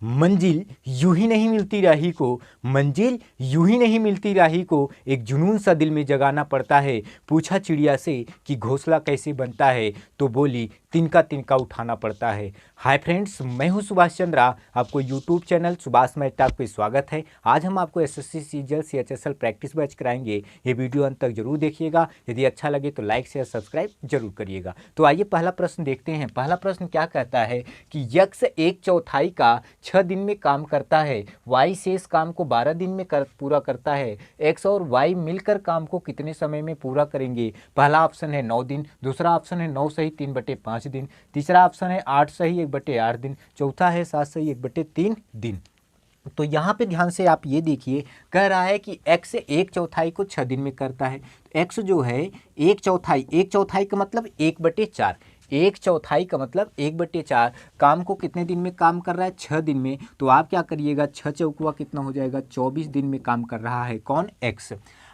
मंजिल यूं ही नहीं मिलती राही को, मंजिल यूं ही नहीं मिलती राही को, एक जुनून सा दिल में जगाना पड़ता है। पूछा चिड़िया से कि घोंसला कैसे बनता है, तो बोली तिनका तिनका उठाना पड़ता है। हाय फ्रेंड्स, मैं हूं सुभाष चंद्रा, आपको YouTube channel Subhash math talk पे स्वागत है। आज हम आपको SSC CGL CHSL practice batch कराएंगे। ये वीडियो अंत तक जरूर देखिएगा। यदि अच्छा लगे तो लाइक शेयर सब्सक्राइब जरूर करिएगा। तो आइए पहला प्रश्न देखते हैं। पहला प्रश्न क्या कहता है कि यक्ष 1/4 का 6 दिन में काम करता है, वाई शेष काम को 12 दिन में पूरा करता है। एक्स और वाई मिलकर काम को कितने समय में पूरा करेंगे? पहला ऑप्शन है 9 दिन, दूसरा ऑप्शन है 9 सही 3/5 दिन, तीसरा ऑप्शन है 8 सही 1/8 दिन, चौथा है 7 सही 1/3 दिन। तो यहाँ पे ध्यान से आप ये देखिए, कह रहा है कि x 1/4 को 6 दिन में करता है। x जो है 1/4 का मतलब 1/4, 1/4 का मतलब 1/4 काम को कितने दिन में काम कर रहा है? 6 दिन में। तो आप क्या करिएगा, 6 चौकुआ कितना हो जाएगा? 24 दिन में काम कर रहा है। कौन? x।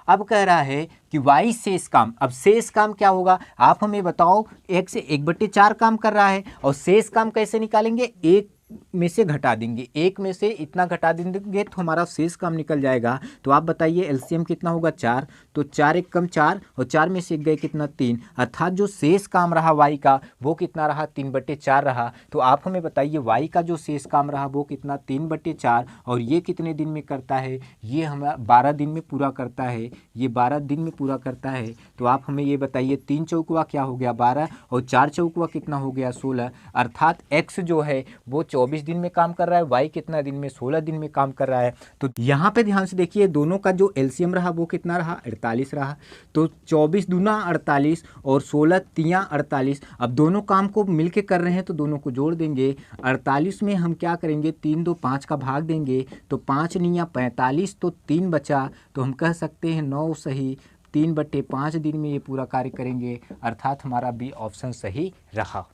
अब कह रहा है कि y शेष काम। अब शेष काम क्या होगा आप हमें बताओ। x 1/4 काम कर रहा है और शेष काम कैसे निकालेंगे? एक में से घटा देंगे, एक में से इतना घटा देंगे तो हमारा शेष काम निकल जाएगा। तो आप बताइए एलसीएम कितना होगा? 4। तो 4 एक कम 4 और 4 में से एक गए कितना? 3। अर्थात जो शेष काम रहा वाई का वो कितना रहा? 3/4 रहा। तो आप हमें बताइए वाई का जो शेष काम रहा वो कितना? 3/4। और ये कितने दिन में करता है? ये हमारा 12 दिन में पूरा करता है। ये 12 दिन में पूरा करता है। तो आप हमें ये बताइए 3 चौकुआ क्या हो गया? 12 और 4 चौकुआ कितना हो गया? 16। अर्थात एक्स जो है वो 24 दिन में काम कर रहा है, वाई कितना दिन में? 16 दिन में काम कर रहा है। तो यहाँ पे ध्यान से देखिए, दोनों का जो एलसीएम रहा वो कितना रहा? 48 रहा। तो 24 दूना 48 और 16 तियां 48। अब दोनों काम को मिलके कर रहे हैं तो दोनों को जोड़ देंगे। 48 में हम क्या करेंगे? 3 2 5 का भाग देंगे तो 5 निया 45, तो 3 बचा। तो हम कह सकते हैं 9 सही 3/5 दिन में ये पूरा कार्य करेंगे। अर्थात हमारा बी ऑप्शन सही रहा।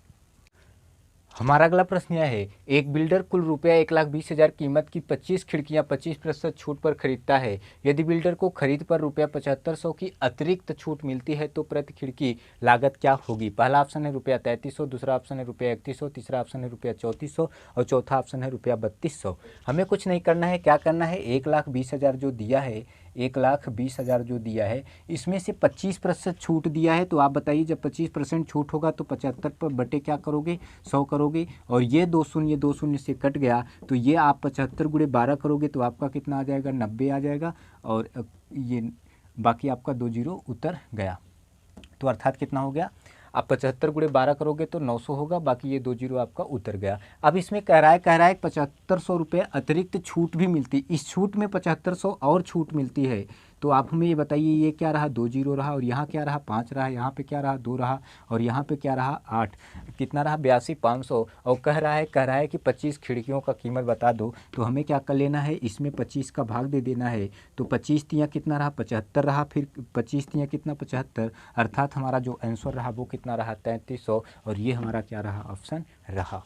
हमारा अगला प्रश्न यह है, एक बिल्डर कुल रुपया 1,20,000 कीमत की 25 खिड़कियां 25% छूट पर खरीदता है। यदि बिल्डर को खरीद पर रुपया 7500 की अतिरिक्त छूट मिलती है तो प्रति खिड़की लागत क्या होगी? पहला ऑप्शन है रुपया 3300, दूसरा ऑप्शन है रुपया 3100, तीसरा ऑप्शन है रुपया 3400 और चौथा ऑप्शन है रुपया 3200। हमें कुछ नहीं करना है, क्या करना है? 1,20,000 जो दिया है, 1,20,000 जो दिया है, इसमें से 25% छूट दिया है। तो आप बताइए जब 25% छूट होगा तो 75 पर बटे क्या करोगे? 100 करोगे। और ये 2 शून्य से कट गया तो ये आप 75 × 12 करोगे तो आपका कितना आ जाएगा? 90 आ जाएगा। और ये बाकी आपका 2 जीरो उतर गया। तो अर्थात कितना हो गया? आप 75 × 12 करोगे तो 900 होगा, बाकी ये 2 जीरो आपका उतर गया। अब इसमें कह रहा है 7500 रुपये अतिरिक्त छूट भी मिलती। इस छूट में 7500 और छूट मिलती है। तो आप हमें ये बताइए, ये क्या रहा? 2 जीरो रहा और यहाँ क्या रहा? 5 रहा, यहाँ पे क्या रहा? 2 रहा और यहाँ पे क्या रहा? 8। कितना रहा? 82,500। और कह रहा है कि 25 खिड़कियों का कीमत बता दो। तो हमें क्या कर लेना है? इसमें 25 का भाग दे देना है। तो 25 तियाँ कितना रहा? 75 रहा। फिर 25 तियाँ कितना? 75। अर्थात हमारा जो आंसर रहा वो कितना रहा? 3300। और ये हमारा क्या रहा? ऑप्शन रहा।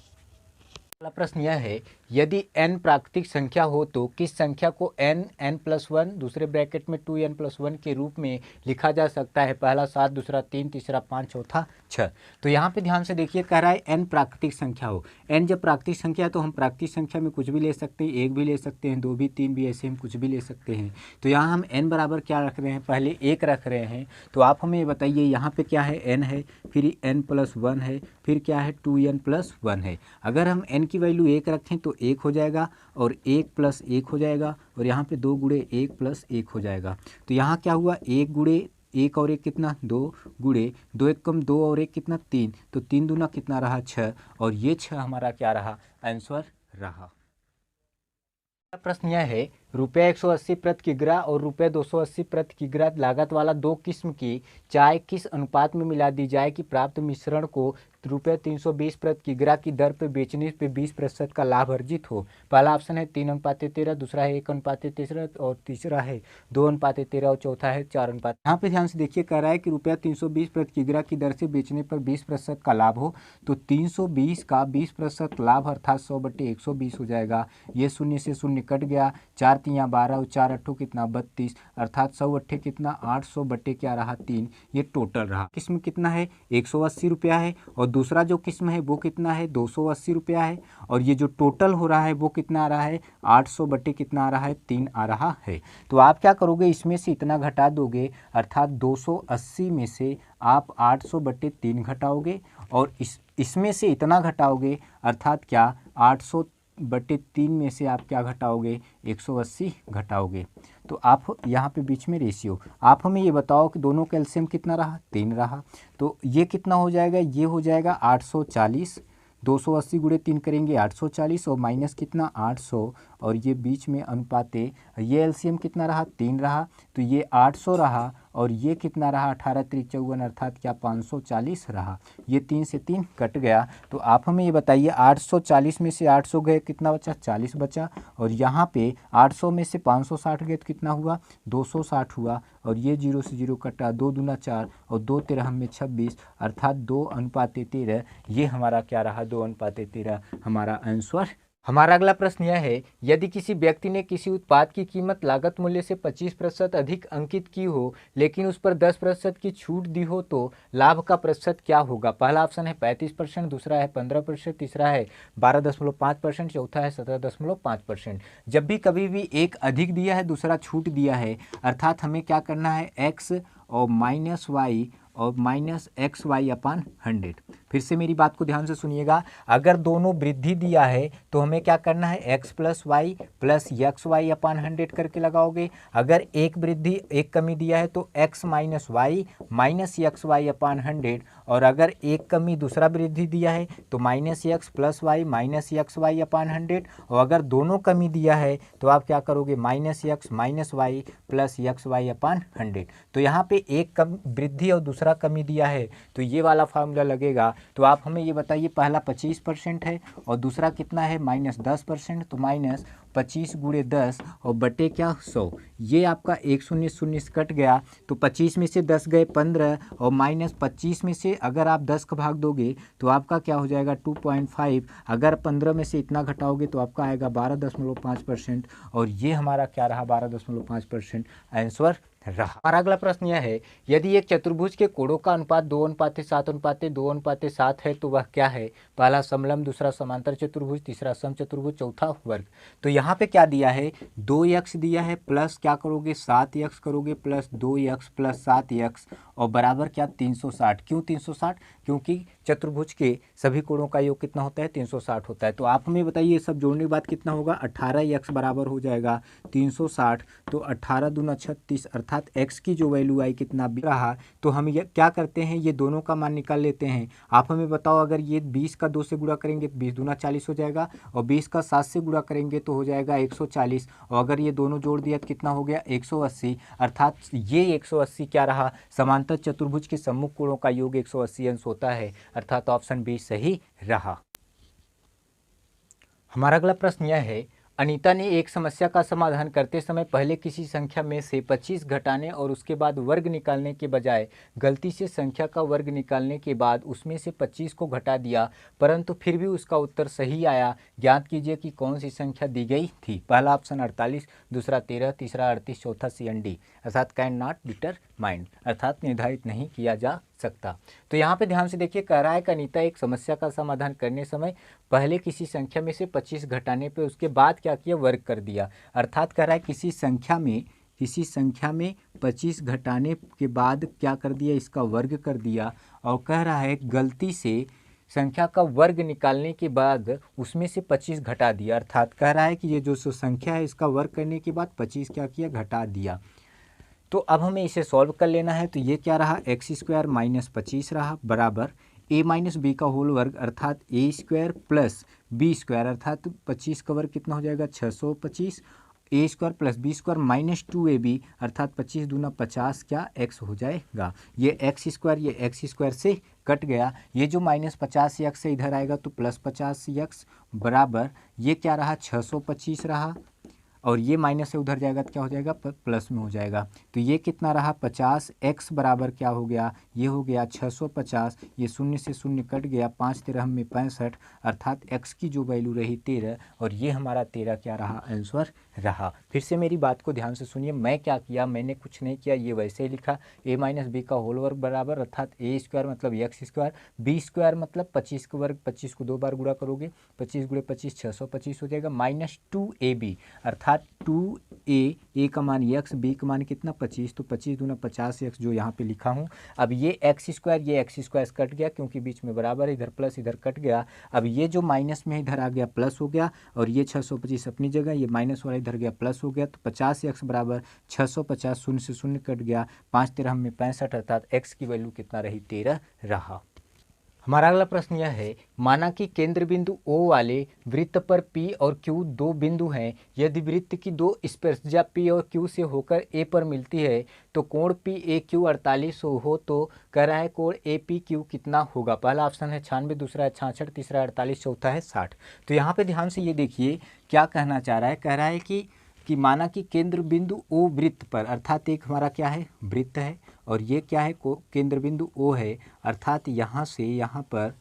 अगला प्रश्न यह है, यदि n प्राकृतिक संख्या हो तो किस संख्या को n+1 दूसरे ब्रैकेट में 2n+1 के रूप में लिखा जा सकता है? पहला 7, दूसरा 3, तीसरा 5, चौथा 6। तो यहाँ पे ध्यान से देखिए, कह रहा है n प्राकृतिक संख्या हो। n जब प्राकृतिक संख्या है तो हम प्राकृतिक संख्या में कुछ भी ले सकते हैं, 1 भी ले सकते हैं, 2 भी, 3 भी, ऐसे हम कुछ भी ले सकते हैं। तो यहाँ हम n बराबर क्या रख रहे हैं? पहले 1 रख रहे हैं। तो आप हमें बताइए यहाँ पे क्या है? n है, फिर n+1 है, फिर क्या है? 2n+1 है। अगर हम n की वैल्यू 1 रखें तो 1 हो जाएगा और 1 + 1 हो जाएगा और यहाँ पे 2 × 1 + 1 हो जाएगा। तो यहाँ क्या हुआ? 1 × 1 और 1 कितना? 2 × 2 एक कम 2 और 1 कितना? 3। तो 3 दूना कितना रहा? 6। और ये 6 हमारा क्या रहा? आंसर रहा। प्रश्न यह है, रुपये 180 प्रति किग्रा और रुपये 280 प्रति किग्रा लागत वाला 2 किस्म की चाय किस अनुपात में मिला दी जाए कि प्राप्त मिश्रण को रुपये 320 प्रति किग्रा की दर पर बेचने पे 20% का लाभ अर्जित हो? पहला ऑप्शन है 3:13, दूसरा है 1:13 और तीसरा है 2:13 और चौथा है 4:। यहाँ पे ध्यान से देखिए, कह रहा है कि रुपया 320 प्रति किग्रा की दर से बेचने पर 20% का लाभ हो। तो 320 का 20% लाभ अर्थात 100/120 हो जाएगा। ये 0 से 0 कट गया, 4 तियाँ 12 और 4 अट्ठों कितना? 32। अर्थात 100 अट्ठे कितना? 800 बटे क्या रहा? 3। ये टोटल रहा। किस्म कितना है? 180 रुपया है और दूसरा जो किस्म है वो कितना है 280 रुपया है, और ये जो टोटल हो रहा है वो कितना आ रहा है 800 बटे कितना आ रहा है 3 आ रहा है। तो आप क्या करोगे, इसमें से इतना घटा दोगे, अर्थात 280 में से आप 800 बटे 3 घटाओगे, और इसमें से इतना घटाओगे, अर्थात क्या 800 बटे 3 में से आप क्या घटाओगे 180 घटाओगे। तो आप यहाँ पे बीच में रेशियो, आप हमें ये बताओ कि दोनों का एलसीएम कितना रहा 3 रहा, तो ये कितना हो जाएगा, ये हो जाएगा 840, 280 गुणे 3 करेंगे 840, और माइनस कितना 800, और ये बीच में अनुपाते, ये एलसीएम कितना रहा 3 रहा, तो ये 800 रहा, और ये कितना रहा 18 3 54, अर्थात क्या 540 रहा। ये 3 से 3 कट गया। तो आप हमें ये बताइए 840 में से 800 गए कितना बचा 40 बचा, और यहाँ पे 800 में से 560 गए तो कितना हुआ 260 हुआ, और ये 0 से 0 कटा, 2 दूना 4 और 2 13 में 26, अर्थात 2:13। ये हमारा क्या रहा 2:13 हमारा आंसर। हमारा अगला प्रश्न यह है, यदि किसी व्यक्ति ने किसी उत्पाद की कीमत लागत मूल्य से 25% अधिक अंकित की हो, लेकिन उस पर 10% की छूट दी हो, तो लाभ का प्रतिशत क्या होगा। पहला ऑप्शन है 35%, दूसरा है 15%, तीसरा है 12.5%, चौथा है 17.5%। जब भी कभी भी एक अधिक दिया है दूसरा छूट दिया है, अर्थात हमें क्या करना है x और माइनस वाई और माइनस एक्स वाई अपान 100। फिर से मेरी बात को ध्यान से सुनिएगा, अगर दोनों वृद्धि दिया है तो हमें क्या करना है x plus Y plus X Y upon 100 करके लगाओगे। अगर एक वृद्धि एक कमी दिया है तो x minus Y minus X Y upon 100, और अगर एक कमी दूसरा वृद्धि दिया है तो minus X plus Y minus X Y upon 100, और अगर दोनों कमी दिया है तो आप क्या करोगे minus X minus Y plus X Y upon 100। तो यहाँ पे एक कम वृद्धि और दूसरा कमी दिया है तो ये वाला फार्मूला लगेगा। तो आप हमें ये बताइए, पहला 25% है और दूसरा कितना है माइनस 10%, तो माइनस 25 गुणे 10 और बटे क्या 100, ये आपका 100 कट गया, तो 25 में से 10 गए 15, और माइनस 25 में से अगर आप 10 का भाग दोगे तो आपका क्या हो जाएगा 2.5, अगर 15 में से इतना घटाओगे तो आपका आएगा 12.5%, और ये हमारा क्या रहा 12.5% आंसर रहा। हमारा अगला प्रश्न यह है, यदि एक चतुर्भुज के कोणों का अनुपात 2:7:2:7 है तो वह क्या है। पहला समलंब, दूसरा समांतर चतुर्भुज, तीसरा समचतुर्भुज, चौथा वर्ग। तो यहाँ पे क्या दिया है 2x दिया है, प्लस क्या करोगे 7x करोगे, प्लस 2x प्लस 7x और बराबर क्या 360। क्यों 360, क्योंकि चतुर्भुज के सभी कोणों का योग कितना होता है 360 होता है। तो आप हमें बताइए ये सब जोड़ने के बाद कितना होगा 18x बराबर हो जाएगा 360, तो 18 दूना 36, अर्थात x की जो वैल्यू आई कितना भी रहा। तो हम ये क्या करते हैं, ये दोनों का मान निकाल लेते हैं। आप हमें बताओ, अगर ये 20 का 2 से गुणा करेंगे तो 20 दूना 40 हो जाएगा, और 20 का 7 से गुणा करेंगे तो हो जाएगा 140, और अगर ये दोनों जोड़ दिया तो कितना हो गया 180, अर्थात ये 180 क्या रहा समांतर चतुर्भुज के सम्मुख कोणों का योग 180 अंश होता है, अर्थात ऑप्शन बी सही रहा। हमारा अगला प्रश्न यह है, अनीता ने एक समस्या का समाधान करते समय पहले किसी संख्या में से 25 घटाने और उसके बाद वर्ग निकालने के बजाय गलती से संख्या का वर्ग निकालने के बाद उसमें से 25 को घटा दिया, परंतु फिर भी उसका उत्तर सही आया। ज्ञात कीजिए कि कौन सी संख्या दी गई थी। पहला ऑप्शन 48, दूसरा 13, तीसरा 38, चौथा CND, अर्थात कैन नॉट डिटरमाइंड, अर्थात निर्धारित नहीं किया जा सकता। तो यहाँ पे ध्यान से देखिए, कह रहा है कि अनीता एक समस्या का समाधान करने समय पहले किसी संख्या में से 25 घटाने पे उसके बाद क्या किया वर्ग कर दिया, अर्थात कह रहा है किसी संख्या में 25 घटाने के बाद क्या कर दिया इसका वर्ग कर दिया, और कह रहा है गलती से संख्या का वर्ग निकालने के बाद उसमें से 25 घटा दिया, अर्थात कह रहा है कि ये जो संख्या है इसका वर्ग करने के बाद 25 क्या किया घटा दिया। तो अब हमें इसे सॉल्व कर लेना है। तो ये क्या रहा x² माइनस 25 रहा बराबर a माइनस बी का होल वर्ग, अर्थात a² प्लस b² अर्थात 25 का वर्ग कितना हो जाएगा 625, a² plus b² minus 2ab अर्थात 25 दूना 50 क्या x हो जाएगा। ये x² से कट गया, ये जो माइनस 50x से इधर आएगा तो प्लस 50x बराबर ये क्या रहा 625 रहा, और ये माइनस से उधर जाएगा तो क्या हो जाएगा, प्लस में हो जाएगा। तो ये कितना रहा 50, x बराबर क्या हो गया, ये हो गया 650, ये शून्य से शून्य कट गया, 5 13 में 65, अर्थात x की जो वैल्यू रही 13, और ये हमारा 13 क्या रहा, आंसर रहा। फिर से मेरी बात को ध्यान से सुनिए, मैं क्या किया, मैंने कुछ नहीं किया, ये वैसे ही लिखा a माइनस बी का होल वर्ग बराबर, अर्थात ए स्क्वायर मतलब एक्स स्क्वायर, बी स्क्वायर मतलब 25 का वर्ग, 25 को 2 बार गुणा करोगे, 25 गुणे 25 625 हो जाएगा, माइनस 2ab अर्थात 2a, ए का मान x, बी का मान कितना 25, तो 25 दूना 50x जो यहाँ पे लिखा हूँ। अब ये एक्स स्क्वायर, ये एक्स स्क्वायर कट गया क्योंकि बीच में बराबर, इधर प्लस इधर कट गया। अब ये जो माइनस में इधर आ गया प्लस हो गया, और ये 625 अपनी जगह, ये माइनस वाला इधर गया प्लस हो गया, तो 50x बराबर 650, शून्य से शून्य कट गया, 5 13 में 65, अर्थात x की वैल्यू कितना रही, 13 रहा। हमारा अगला प्रश्न यह है, माना कि केंद्र बिंदु O वाले वृत्त पर P और Q दो बिंदु हैं, यदि वृत्त की दो स्पर्शजा P और Q से होकर A पर मिलती है तो कोण PAQ 48 हो तो कह रहा है कोण APQ कितना होगा। पहला ऑप्शन है 96, दूसरा है 66, तीसरा 48, चौथा है 60। तो यहाँ पे ध्यान से ये देखिए क्या कहना चाह रहा है, कह रहा है कि माना कि केंद्र बिंदु O वृत्त पर, अर्थात एक हमारा क्या है, वृत्त है, और ये क्या है, केंद्र बिंदु O है, अर्थात यहाँ से यहाँ पर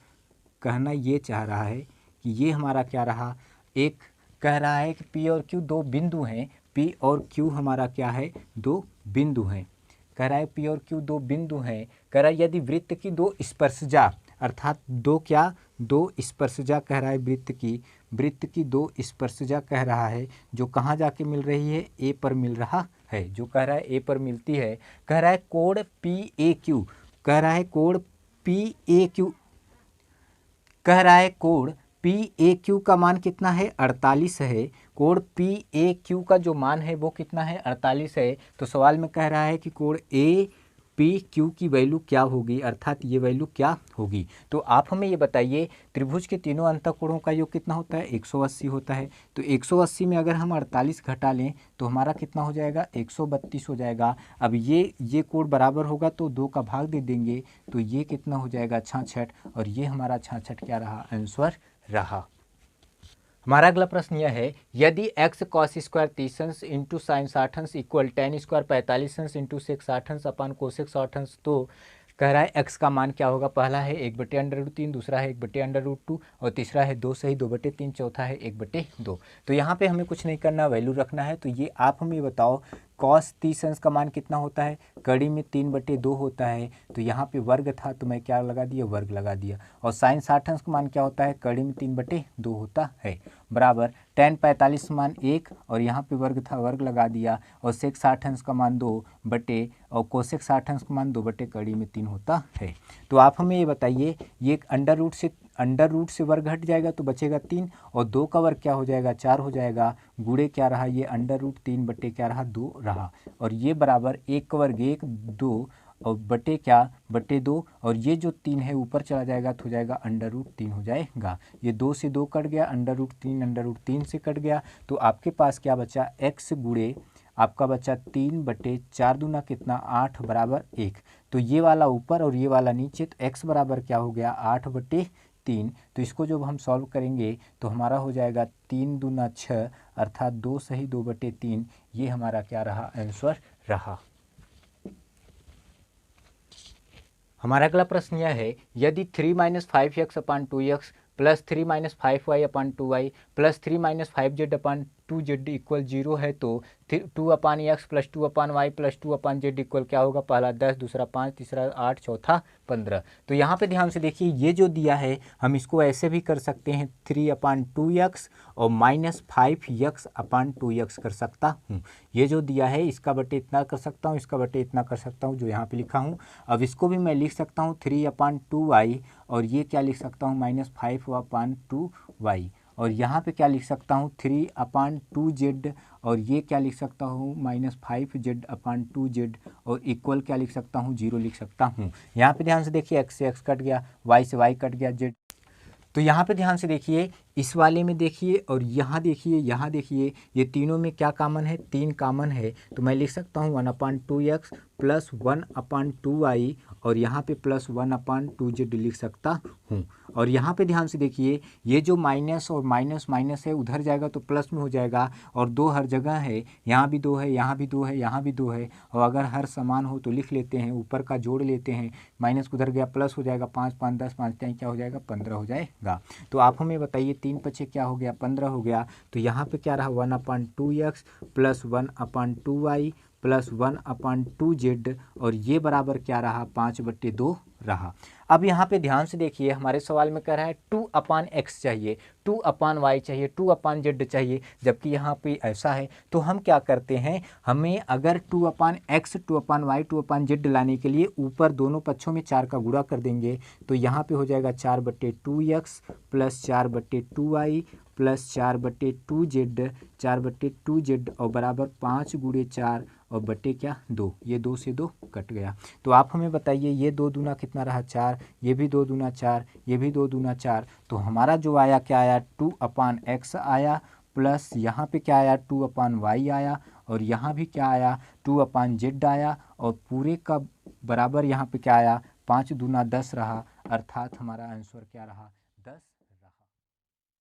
कहना ये चाह रहा है कि ये हमारा क्या रहा, एक कह रहा है कि P और Q दो बिंदु हैं, P और Q हमारा क्या है, दो बिंदु हैं, कह रहा है P और Q दो बिंदु हैं, कह रहा है यदि वृत्त की दो स्पर्शजा, अर्थात दो क्या, दो स्पर्शजा कह रहा है, वृत्त की दो स्पर्शजा कह रहा है, जो कहाँ जाके मिल रही है, ए पर मिल रहा है, जो कह रहा है ए पर मिलती है, कह रहा है कोण PAQ, कह रहा है कोण PAQ, कह रहा है कोण PAQ का मान कितना है, 48 है। कोण PAQ का जो मान है वो कितना है, 48 है। तो सवाल में कह रहा है कि कोण APQ की वैल्यू क्या होगी, अर्थात ये वैल्यू क्या होगी। तो आप हमें ये बताइए, त्रिभुज के तीनों अंतःकोणों का योग कितना होता है, 180 होता है। तो 180 में अगर हम 48 घटा लें तो हमारा कितना हो जाएगा, 132 हो जाएगा। अब ये कोण बराबर होगा तो 2 का भाग दे देंगे, तो ये कितना हो जाएगा, 66, और ये हमारा 66 क्या रहा, आंसर रहा। हमारा अगला प्रश्न यह है, यदि x cos स्क्वायर 30 अंश इंटू साइन 60 अंश इक्वल tan स्क्वायर 45 अंश इंटू सेक 60 अंश अपान कोसेक 60 अंश, तो कह रहा है x का मान क्या होगा। पहला है 1/√3, दूसरा है 1/√2, और तीसरा है 2 सही 2/3, चौथा है 1/2। तो यहाँ पे हमें कुछ नहीं करना, वैल्यू रखना है। तो ये आप हमें बताओ, cos 30 अंश का मान कितना होता है, कड़ी में 3/2 होता है, तो यहाँ पे वर्ग था तो मैं क्या लगा दिया, वर्ग लगा दिया। और साइन 60 अंश का मान क्या होता है, कड़ी में 3/2 होता है, बराबर tan 45 मान 1, और यहाँ पे वर्ग था, वर्ग लगा दिया, और सेक 60 अंश का मान 2 बटे, और कोसेक 60 अंश का मान 2 बटे कड़ी में 3 होता है। तो आप हमें ये बताइए, ये अंडर रूट से वर्ग हट जाएगा तो बचेगा 3, और 2 का वर्ग क्या हो जाएगा, 4 हो जाएगा, गुणे क्या रहा, ये √3 बटे क्या रहा, 2 रहा, और ये बराबर 1 का वर्ग 1 2, और बटे क्या, बटे 2, और ये जो 3 है ऊपर चला जाएगा तो हो जाएगा √3 हो जाएगा। ये 2 से 2 कट गया, √3 से कट गया, तो आपके पास क्या बचा, x गुणे आपका बचा 3/4 दूना कितना, 8 बराबर 1। तो ये वाला ऊपर और ये वाला नीचे, तो x बराबर क्या हो गया, 8/3। तो इसको जब हम सॉल्व करेंगे तो हमारा हो जाएगा 3 दूना 6, अर्थात 2 सही 2/3, ये हमारा क्या रहा, आंसर रहा। हमारा अगला प्रश्न यह है, यदि 3 - 5x अपान 2x प्लस 3 - 5y अपान 2y प्लस 3 - 5z अपान 2z इक्वल 0 है तो 2/x plus 2/y plus 2/z equal क्या होगा। पहला 10, दूसरा 5, तीसरा 8, चौथा 15। तो यहाँ पे ध्यान से देखिए, ये जो दिया है हम इसको ऐसे भी कर सकते हैं, 3/2x और -5x अपान 2x कर सकता हूँ। ये जो दिया है इसका बटे इतना कर सकता हूँ, इसका बटे इतना कर सकता हूँ, जो यहाँ पे लिखा हूँ। अब इसको भी मैं लिख सकता हूँ 3/2y, और ये क्या लिख सकता हूँ, -5/2y, और यहाँ पे क्या लिख सकता हूँ, 3/2z, और ये क्या लिख सकता हूँ, -5z/2z, और इक्वल क्या लिख सकता हूँ, 0 लिख सकता हूँ। यहाँ पे ध्यान से देखिए, x से x कट गया, y से y कट गया, z। तो यहाँ पे ध्यान से देखिए, इस वाले में देखिए और यहाँ देखिए, यहाँ देखिए, ये तीनों में क्या कॉमन है, 3 कॉमन है। तो मैं लिख सकता हूँ 1/2x प्लस 1/2y और यहाँ पे प्लस 1/2z लिख सकता हूँ। और यहाँ पे ध्यान से देखिए, ये जो माइनस और माइनस माइनस है उधर जाएगा तो प्लस में हो जाएगा, और 2 हर जगह है, यहाँ भी 2 है, यहाँ भी 2 है, यहाँ भी 2 है। और अगर हर समान हो तो लिख लेते हैं, ऊपर का जोड़ लेते हैं, माइनस उधर गया प्लस हो जाएगा, 5 5 10 5 10 क्या हो जाएगा, 15 हो जाएगा। तो आप हमें बताइए 3 पचे क्या हो गया, 15 हो गया। तो यहाँ पे क्या रहा, 1/2x plus 1/2y plus 1/2z और ये बराबर क्या रहा, 5/2 रहा। अब यहाँ पे ध्यान से देखिए, हमारे सवाल में कह रहा है 2/x चाहिए, 2/y चाहिए, 2/z चाहिए, जबकि यहाँ पे ऐसा है। तो हम क्या करते हैं, हमें अगर 2/x 2/y 2/z लाने के लिए ऊपर दोनों पक्षों में 4 का गुणा कर देंगे। तो यहाँ पे हो जाएगा 4/2x plus 4/2y plus 4/2z, 4/2z और बराबर 5 गुणे 4 और बटे क्या 2, ये 2 से 2 कट गया। तो आप हमें बताइए, ये 2 दूना कितना रहा, 4, ये भी 2 दूना 4, ये भी 2 दूना 4। तो हमारा जो आया क्या आया, 2/x आया प्लस यहाँ पे क्या आया, 2/y आया और यहाँ भी क्या आया, 2/z आया और पूरे का बराबर यहाँ पे क्या आया, 5 दूना 10 रहा। अर्थात हमारा आंसर क्या रहा,